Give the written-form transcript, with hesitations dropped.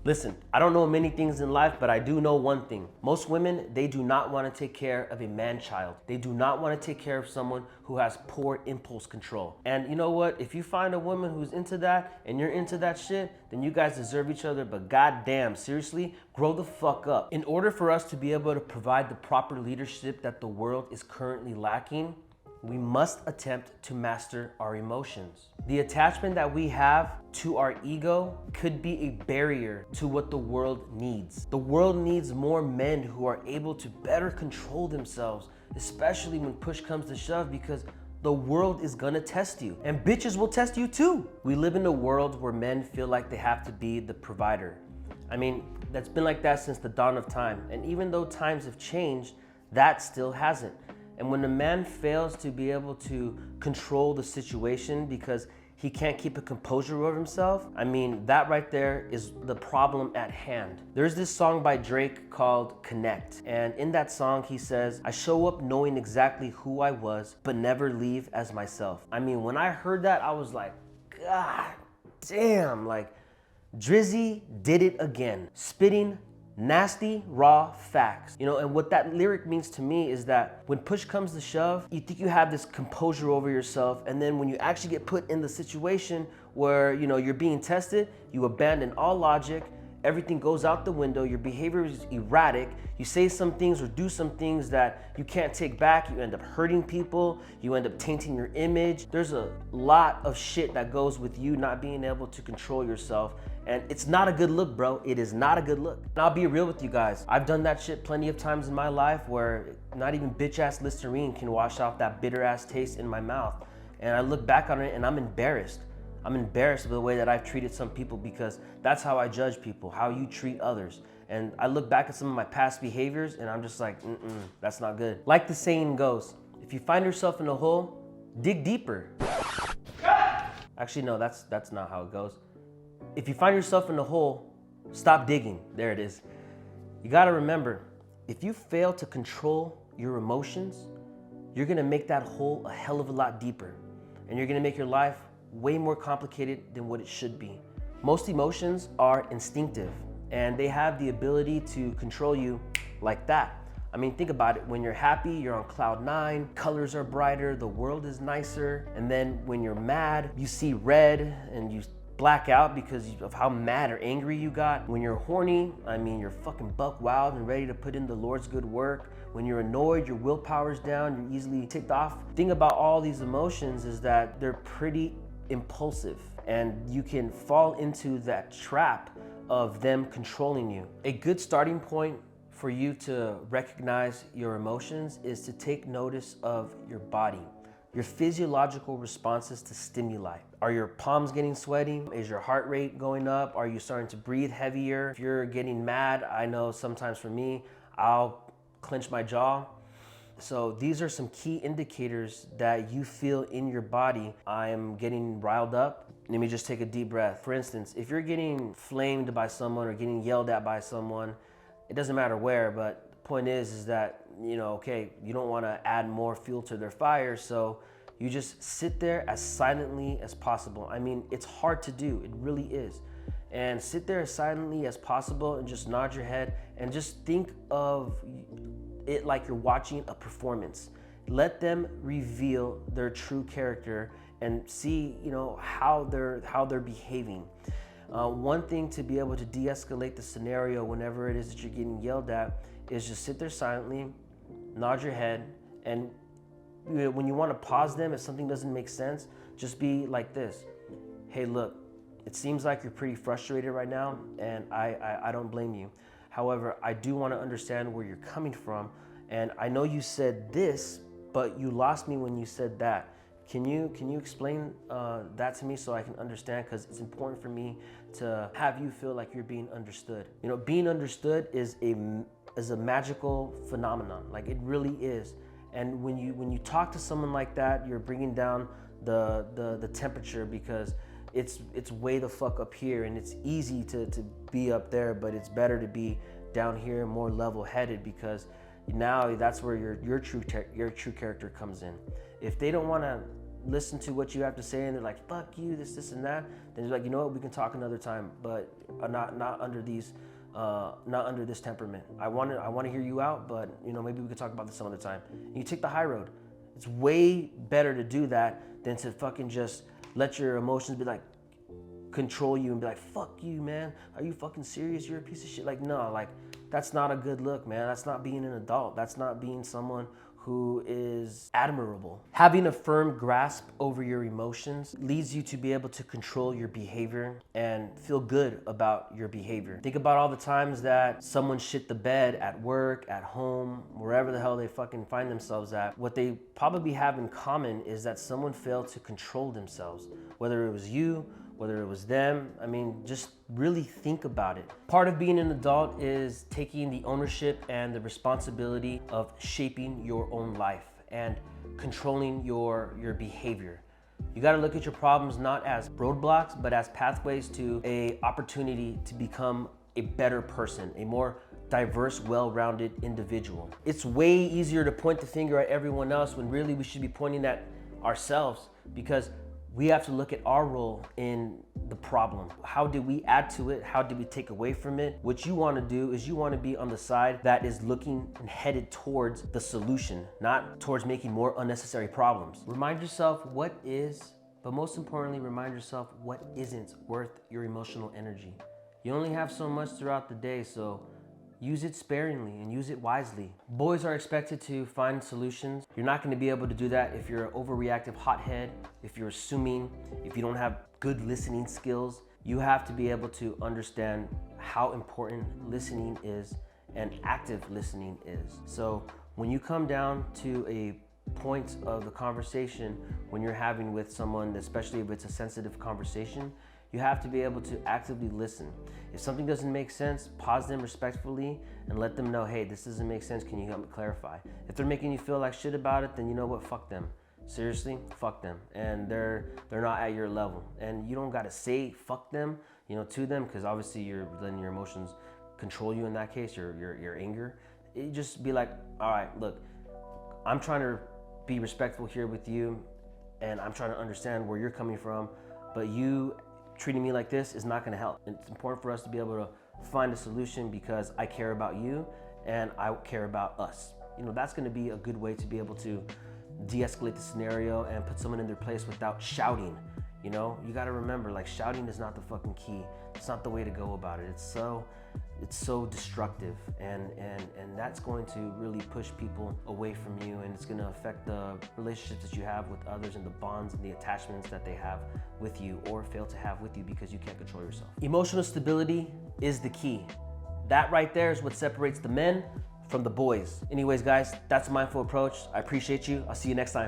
Listen, I don't know many things in life, but I do know one thing. Most women, they do not want to take care of a man-child. They do not want to take care of someone who has poor impulse control. And you know what? If you find a woman who's into that and you're into that shit, then you guys deserve each other. But goddamn, seriously, grow the fuck up. In order for us to be able to provide the proper leadership that the world is currently lacking, we must attempt to master our emotions. The attachment that we have to our ego could be a barrier to what the world needs. The world needs more men who are able to better control themselves, especially when push comes to shove, because the world is gonna test you, and bitches will test you too. We live in a world where men feel like they have to be the provider. I mean, that's been like that since the dawn of time. And even though times have changed, that still hasn't. And when a man fails to be able to control the situation because he can't keep a composure over himself, I mean, that right there is the problem at hand. There's this song by Drake called Connect. And in that song, he says, I show up knowing exactly who I was, but never leave as myself. I mean, when I heard that, I was like, God damn, like Drizzy did it again, spitting nasty, raw facts. You know, and what that lyric means to me is that when push comes to shove, you think you have this composure over yourself, and then when you actually get put in the situation where, you know, you're being tested, you abandon all logic, everything goes out the window, your behavior is erratic, you say some things or do some things that you can't take back, you end up hurting people, you end up tainting your image. There's a lot of shit that goes with you not being able to control yourself, and it's not a good look, bro. It is not a good look. And I'll be real with you guys. I've done that shit plenty of times in my life where not even bitch-ass Listerine can wash off that bitter-ass taste in my mouth. And I look back on it and I'm embarrassed. I'm embarrassed of the way that I've treated some people, because that's how I judge people, how you treat others. And I look back at some of my past behaviors and I'm just like, that's not good. Like the saying goes, if you find yourself in a hole, dig deeper. Actually, no, that's not how it goes. If you find yourself in a hole, stop digging. There it is. You gotta remember, if you fail to control your emotions, you're gonna make that hole a hell of a lot deeper. And you're gonna make your life way more complicated than what it should be. Most emotions are instinctive, and they have the ability to control you like that. I mean, think about it. When you're happy, you're on cloud 9, colors are brighter, the world is nicer. And then when you're mad, you see red and you black out because of how mad or angry you got. When you're horny, I mean, you're fucking buck wild and ready to put in the Lord's good work. When you're annoyed, your willpower's down, you're easily ticked off. The thing about all these emotions is that they're pretty impulsive, and you can fall into that trap of them controlling you. A good starting point for you to recognize your emotions is to take notice of your body, your physiological responses to stimuli. Are your palms getting sweaty? Is your heart rate going up? Are you starting to breathe heavier? If you're getting mad, I know sometimes for me, I'll clench my jaw. So these are some key indicators that you feel in your body. I'm getting riled up. Let me just take a deep breath. For instance, if you're getting flamed by someone or getting yelled at by someone, it doesn't matter where, but the point is that, you know, okay, you don't want to add more fuel to their fire, so you just sit there as silently as possible. I mean, it's hard to do, it really is. And sit there as silently as possible and just nod your head and just think of it like you're watching a performance. Let them reveal their true character and see, you know, how they're behaving. One thing to be able to de-escalate the scenario whenever it is that you're getting yelled at is just sit there silently, nod your head, and when you want to pause them, if something doesn't make sense, just be like this. Hey, look, it seems like you're pretty frustrated right now, and I don't blame you. However, I do want to understand where you're coming from, and I know you said this, but you lost me when you said that. Can you explain that to me so I can understand? Because it's important for me to have you feel like you're being understood. You know, being understood is a magical phenomenon. Like, it really is. And when you talk to someone like that, you're bringing down the temperature, because it's way the fuck up here, and it's easy to be up there, but it's better to be down here, more level-headed, because now that's where your true character comes in. If they don't want to listen to what you have to say and they're like, fuck you, this and that, then you're like, you know what, we can talk another time, but not under these, not under this temperament. I want to hear you out, but you know, maybe we can talk about this some other time. And you take the high road. It's way better to do that than to fucking just let your emotions be like, control you and be like, fuck you, man. Are you fucking serious? You're a piece of shit. Like, no, like, that's not a good look, man. That's not being an adult. That's not being someone who is admirable. Having a firm grasp over your emotions leads you to be able to control your behavior and feel good about your behavior. Think about all the times that someone shit the bed at work, at home, wherever the hell they fucking find themselves at. What they probably have in common is that someone failed to control themselves, whether it was you, whether it was them. I mean, just really think about it. Part of being an adult is taking the ownership and the responsibility of shaping your own life and controlling your behavior. You gotta look at your problems not as roadblocks, but as pathways to an opportunity to become a better person, a more diverse, well-rounded individual. It's way easier to point the finger at everyone else when really we should be pointing at ourselves, because we have to look at our role in the problem. How did we add to it? How did we take away from it? What you want to do is you want to be on the side that is looking and headed towards the solution, not towards making more unnecessary problems. Remind yourself what is, but most importantly, remind yourself what isn't worth your emotional energy. You only have so much throughout the day, so use it sparingly and use it wisely. Boys are expected to find solutions. You're not going to be able to do that if you're an overreactive hothead, if you're assuming, if you don't have good listening skills. You have to be able to understand how important listening is and active listening is. So when you come down to a point of the conversation when you're having with someone, especially if it's a sensitive conversation, you have to be able to actively listen. If something doesn't make sense, pause them respectfully and let them know, hey, this doesn't make sense, can you help me clarify? If they're making you feel like shit about it, then you know what, fuck them. Seriously, fuck them. And they're not at your level. And you don't gotta say fuck them, you know, to them, because obviously you're letting your emotions control you in that case, your anger. You just be like, all right, look, I'm trying to be respectful here with you, and I'm trying to understand where you're coming from, but you treating me like this is not gonna help. It's important for us to be able to find a solution because I care about you and I care about us. You know, that's gonna be a good way to be able to de-escalate the scenario and put someone in their place without shouting. You know, you gotta remember, like, shouting is not the fucking key. It's not the way to go about it. It's so destructive, and that's going to really push people away from you, and it's going to affect the relationships that you have with others and the bonds and the attachments that they have with you or fail to have with you because you can't control yourself. Emotional stability is the key. That right there is what separates the men from the boys. Anyways, guys, that's a mindful approach. I appreciate you. I'll see you next time.